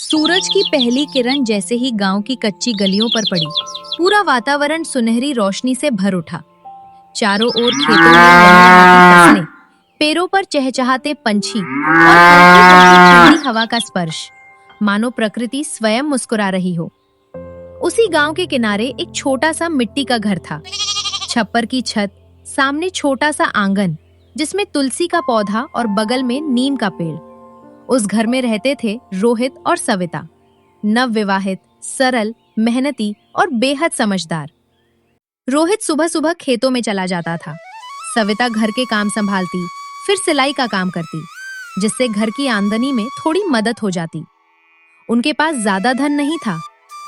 सूरज की पहली किरण जैसे ही गांव की कच्ची गलियों पर पड़ी, पूरा वातावरण सुनहरी रोशनी से भर उठा। चारों ओर खेतों में लहलहाती फसलें, पेड़ों पर चहचहाते पंछी और हल्की हल्की ठंडी हवा का स्पर्श, मानो प्रकृति स्वयं मुस्कुरा रही हो। उसी गांव के किनारे एक छोटा सा मिट्टी का घर था। छप्पर की छत, सामने छोटा सा आंगन जिसमें तुलसी का पौधा और बगल में नीम का पेड़। उस घर में रहते थे रोहित और सविता, नवविवाहित, सरल, मेहनती और बेहद समझदार। रोहित सुबह सुबह खेतों में चला जाता था। सविता घर के काम संभालती, फिर सिलाई का काम करती, जिससे घर की आमदनी में थोड़ी मदद हो जाती। उनके पास ज्यादा धन नहीं था,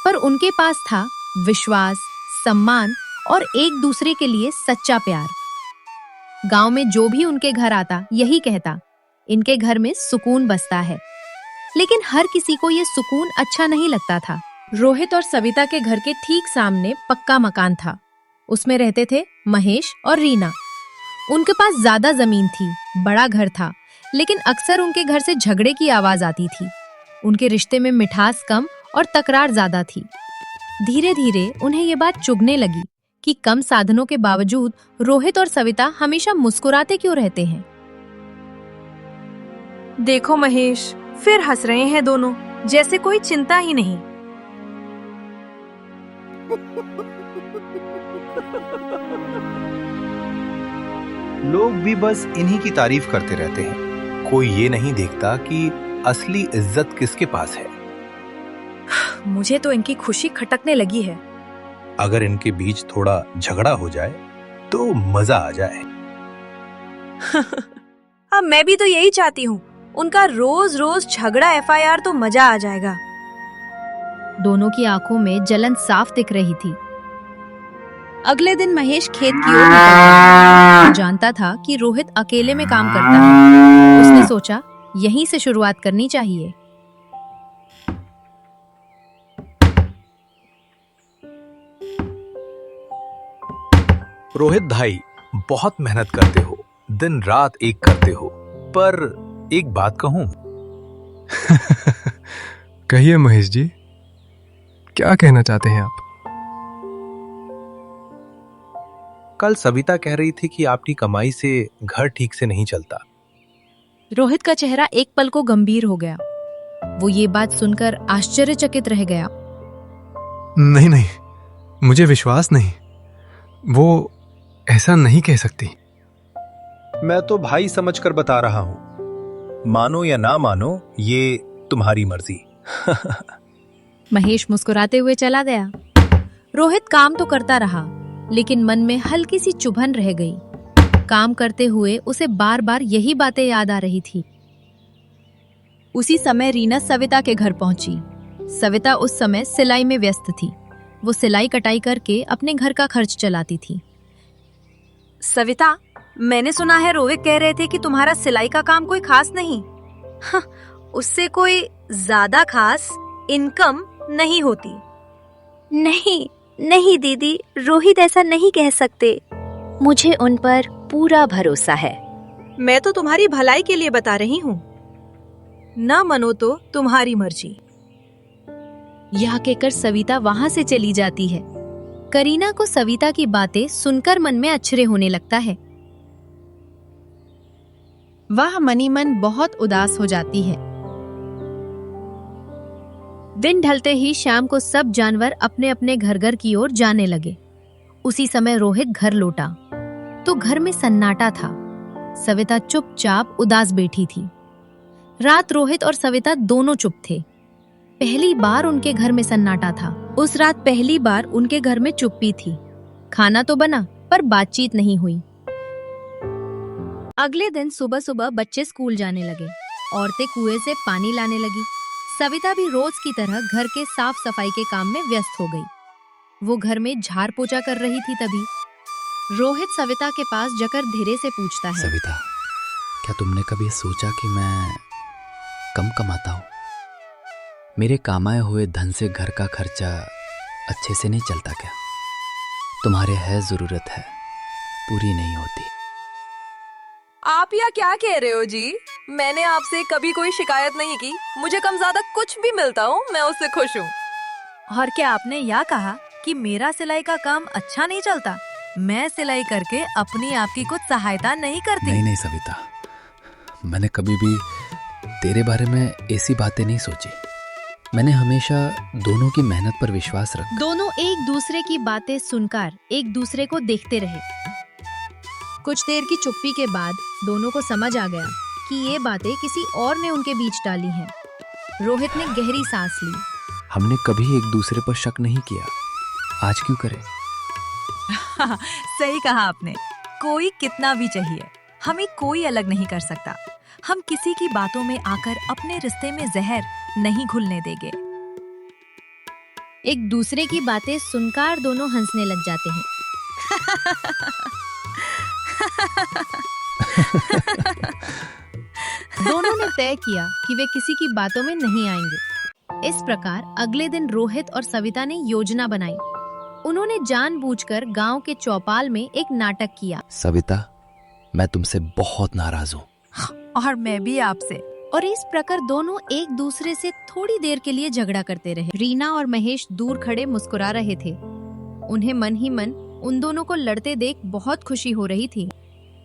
पर उनके पास था विश्वास, सम्मान और एक दूसरे के लिए सच्चा प्यार। गांव में जो भी उनके घर आता यही कहता, इनके घर में सुकून बसता है। लेकिन हर किसी को ये सुकून अच्छा नहीं लगता था। रोहित और सविता के घर के ठीक सामने पक्का मकान था। उसमें रहते थे महेश और रीना। उनके पास ज्यादा जमीन थी, बड़ा घर था, लेकिन अक्सर उनके घर से झगड़े की आवाज आती थी। उनके रिश्ते में मिठास कम और तकरार ज्यादा थी। धीरे धीरे उन्हें ये बात चुभने लगी कि कम साधनों के बावजूद रोहित और सविता हमेशा मुस्कुराते क्यों रहते हैं। देखो महेश, फिर हंस रहे हैं दोनों, जैसे कोई चिंता ही नहीं। लोग भी बस इन्हीं की तारीफ करते रहते हैं। कोई ये नहीं देखता कि असली इज्जत किसके पास है। मुझे तो इनकी खुशी खटकने लगी है। अगर इनके बीच थोड़ा झगड़ा हो जाए तो मजा आ जाए। अब मैं भी तो यही चाहती हूँ। उनका रोज रोज झगड़ा FIR तो मजा आ जाएगा। दोनों की आंखों में जलन साफ दिख रही थी। अगले दिन महेश खेत की ओर निकल गया। वो जानता था कि रोहित अकेले में काम करता है। उसने सोचा यहीं से शुरुआत करनी चाहिए। रोहित भाई, बहुत मेहनत करते हो, दिन रात एक करते हो, पर एक बात कहूं? कहिए महेश जी, क्या कहना चाहते हैं आप? कल सविता कह रही थी कि आपकी कमाई से घर ठीक से नहीं चलता। रोहित का चेहरा एक पल को गंभीर हो गया। वो ये बात सुनकर आश्चर्यचकित रह गया। नहीं नहीं, मुझे विश्वास नहीं। वो ऐसा नहीं कह सकती। मैं तो भाई समझकर बता रहा हूं। मानो या ना मानो, ये तुम्हारी मर्जी। महेश मुस्कुराते हुए चला गया। रोहित काम तो करता रहा, लेकिन मन में हल्की सी चुभन रह गई। काम करते हुए उसे बार बार यही बातें याद आ रही थी। उसी समय रीना सविता के घर पहुंची। सविता उस समय सिलाई में व्यस्त थी। वो सिलाई कटाई करके अपने घर का खर्च चलाती थी। सविता, मैंने सुना है रोहित कह रहे थे कि तुम्हारा सिलाई का काम कोई खास नहीं। हाँ, उससे कोई ज्यादा खास इनकम नहीं होती। नहीं नहीं दीदी, रोहित ऐसा नहीं कह सकते। मुझे उन पर पूरा भरोसा है। मैं तो तुम्हारी भलाई के लिए बता रही हूँ। ना मनो तो तुम्हारी मर्जी। यह कहकर सविता वहां से चली जाती है। करीना को सविता की बातें सुनकर मन में अचरे होने लगता है। वह मनी मन बहुत उदास हो जाती है। दिन ढलते ही शाम को सब जानवर अपने अपने घर घर की ओर जाने लगे। उसी समय रोहित घर लौटा तो घर में सन्नाटा था। सविता चुपचाप उदास बैठी थी। रात रोहित और सविता दोनों चुप थे। पहली बार उनके घर में सन्नाटा था। उस रात पहली बार उनके घर में चुप्पी थी। खाना तो बना, पर बातचीत नहीं हुई। अगले दिन सुबह सुबह बच्चे स्कूल जाने लगे। औरतें कुएं से पानी लाने लगी। सविता भी रोज की तरह घर के साफ सफाई के काम में व्यस्त हो गई। वो घर में झाड़ पोछा कर रही थी, तभी रोहित सविता के पास जाकर धीरे से पूछता है, सविता, क्या तुमने कभी सोचा कि मैं कम कमाता हूँ? मेरे कमाए हुए धन से घर का खर्चा अच्छे से नहीं चलता क्या? तुम्हारे है जरूरत है, पूरी नहीं होती। आप यह क्या कह रहे हो जी? मैंने आपसे कभी कोई शिकायत नहीं की। मुझे कम ज्यादा कुछ भी मिलता हो मैं उससे खुश हूँ। और क्या आपने यह कहा कि मेरा सिलाई का काम अच्छा नहीं चलता? मैं सिलाई करके अपनी आपकी कुछ सहायता नहीं करती। नहीं नहीं सविता, मैंने कभी भी तेरे बारे में ऐसी बातें नहीं सोची। मैंने हमेशा दोनों की मेहनत पर विश्वास रखा। दोनों एक दूसरे की बातें सुनकर एक दूसरे को देखते रहे। कुछ देर की चुप्पी के बाद दोनों को समझ आ गया कि ये बातें किसी और ने उनके बीच डाली हैं। रोहित ने गहरी सांस ली। हमने कभी एक दूसरे पर शक नहीं किया, आज क्यों करें? सही कहा आपने। कोई कितना भी चाहिए, हमें कोई अलग नहीं कर सकता। हम किसी की बातों में आकर अपने रिश्ते में जहर नहीं घुलने देंगे। एक दूसरे की बातें सुनकर दोनों हंसने लग जाते हैं। दोनों ने तय किया कि वे किसी की बातों में नहीं आएंगे। इस प्रकार अगले दिन रोहित और सविता ने योजना बनाई। उन्होंने जानबूझकर गांव के चौपाल में एक नाटक किया। सविता, मैं तुमसे बहुत नाराज हूँ। और मैं भी आपसे। और इस प्रकार दोनों एक दूसरे से थोड़ी देर के लिए झगड़ा करते रहे। रीना और महेश दूर खड़े मुस्कुरा रहे थे। उन्हें मन ही मन उन दोनों को लड़ते देख बहुत खुशी हो रही थी।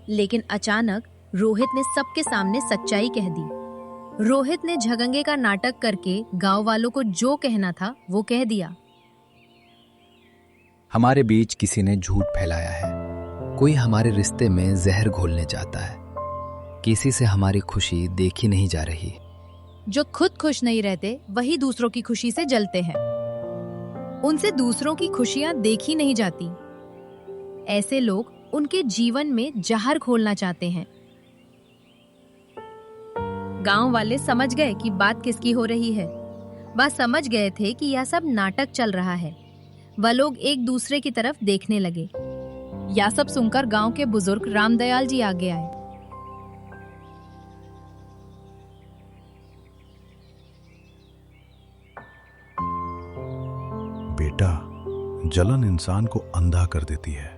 लेकिन अचानक रोहित ने सबके सामने सच्चाई कह दी। रोहित ने झगंगे का नाटक करके गांव वालों को जो कहना था वो कह दिया। हमारे बीच किसी ने झूठ फैलाया है। कोई हमारे रिश्ते में जहर घोलने चाहता है। किसी से हमारी खुशी देखी नहीं जा रही। जो खुद खुश नहीं रहते वही दूसरों की खुशी से जलते हैं। उनसे दूसरों की खुशियां देखी नहीं जाती। ऐसे लोग उनके जीवन में जहर घोलना चाहते हैं। गांव वाले समझ गए कि बात किसकी हो रही है। वह समझ गए थे कि यह सब नाटक चल रहा है। वह लोग एक दूसरे की तरफ देखने लगे। यह सब सुनकर गांव के बुजुर्ग रामदयाल जी आगे आए। बेटा, जलन इंसान को अंधा कर देती है।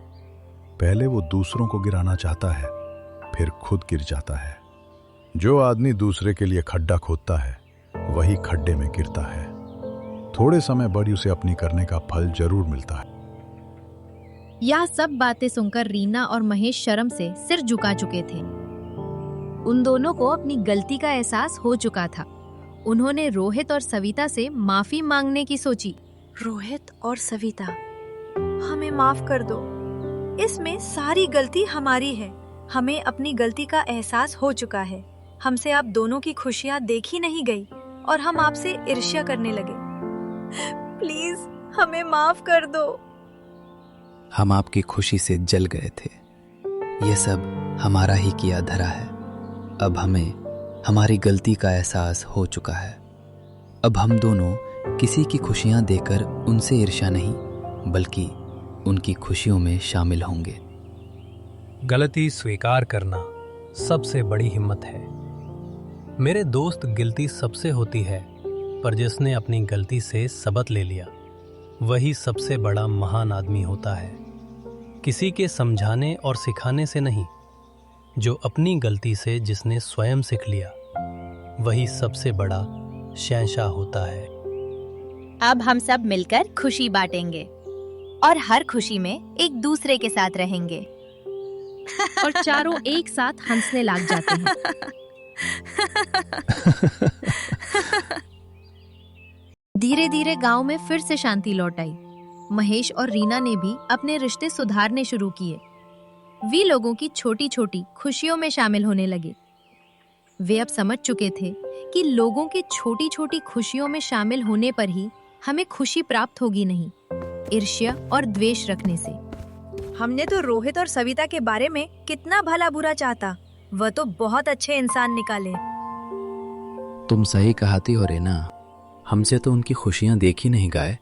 पहले वो दूसरों को गिराना चाहता है, फिर खुद गिर जाता है। जो आदमी दूसरे के लिए खड्डा खोदता है वही खड्डे में गिरता है। थोड़े समय बाद उसे अपनी करने का फल जरूर मिलता है। यह सब बातें सुनकर रीना और महेश शर्म से सिर झुका चुके थे। उन दोनों को अपनी गलती का एहसास हो चुका था। उन्होंने रोहित और सविता से माफी मांगने की सोची। रोहित और सविता, हमें माफ कर दो। इसमें सारी गलती हमारी है। हमें अपनी गलती का एहसास हो चुका है। हमसे आप दोनों की खुशियां देखी नहीं गई और हम आपसे ईर्ष्या करने लगे। प्लीज हमें माफ कर दो। हम आपकी खुशी से जल गए थे। यह सब हमारा ही किया धरा है। अब हमें हमारी गलती का एहसास हो चुका है। अब हम दोनों किसी की खुशियां देकर उनसे ईर्ष्या नहीं, बल्कि उनकी खुशियों में शामिल होंगे। गलती स्वीकार करना सबसे बड़ी हिम्मत है। मेरे दोस्त, गलती सबसे होती है, पर जिसने अपनी गलती से सबक ले लिया वही सबसे बड़ा महान आदमी होता है। किसी के समझाने और सिखाने से नहीं, जो अपनी गलती से जिसने स्वयं सीख लिया वही सबसे बड़ा शहंशाह होता है। अब हम सब मिलकर खुशी बांटेंगे और हर खुशी में एक दूसरे के साथ रहेंगे। और चारों एक साथ हंसने लग जाते हैं। धीरे धीरे गांव में फिर से शांति लौट आई। महेश और रीना ने भी अपने रिश्ते सुधारने शुरू किए। वे लोगों की छोटी छोटी खुशियों में शामिल होने लगे। वे अब समझ चुके थे कि लोगों की छोटी छोटी खुशियों में शामिल होने पर ही हमें खुशी प्राप्त होगी, नहीं ईर्ष्या और द्वेष रखने से। हमने तो रोहित और सविता के बारे में कितना भला बुरा चाहता। वह तो बहुत अच्छे इंसान निकाले। तुम सही कहती हो रीना। हमसे तो उनकी खुशियां देखी नहीं गए,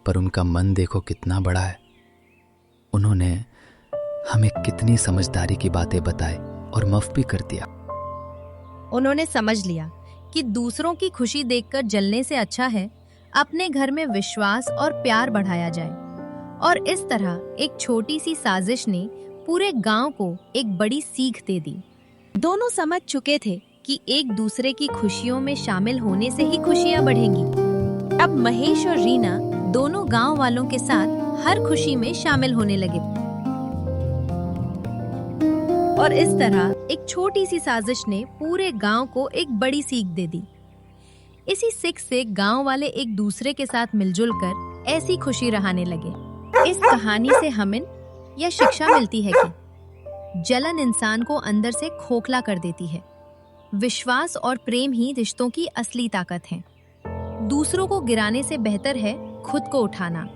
पर उनका मन देखो कितना बड़ा है। उन्होंने हमें कितनी समझदारी की बातें बताई और माफ भी कर दिया। उन्होंने समझ लिया कि दूसरों की खुशी देखकर जलने से अच्छा है अपने घर में विश्वास और प्यार बढ़ाया जाए। और इस तरह एक छोटी सी साजिश ने पूरे गांव को एक बड़ी सीख दे दी। दोनों समझ चुके थे कि एक दूसरे की खुशियों में शामिल होने से ही खुशियां बढ़ेंगी। अब महेश और रीना दोनों गांव वालों के साथ हर खुशी में शामिल होने लगे और इस तरह एक छोटी सी साजिश ने पूरे गांव को एक बड़ी सीख दे दी। इसी सीख से गांव वाले एक दूसरे के साथ मिलजुल कर ऐसी खुशी रहाने लगे। इस कहानी से हमें यह शिक्षा मिलती है कि जलन इंसान को अंदर से खोखला कर देती है। विश्वास और प्रेम ही रिश्तों की असली ताकत है। दूसरों को गिराने से बेहतर है खुद को उठाना।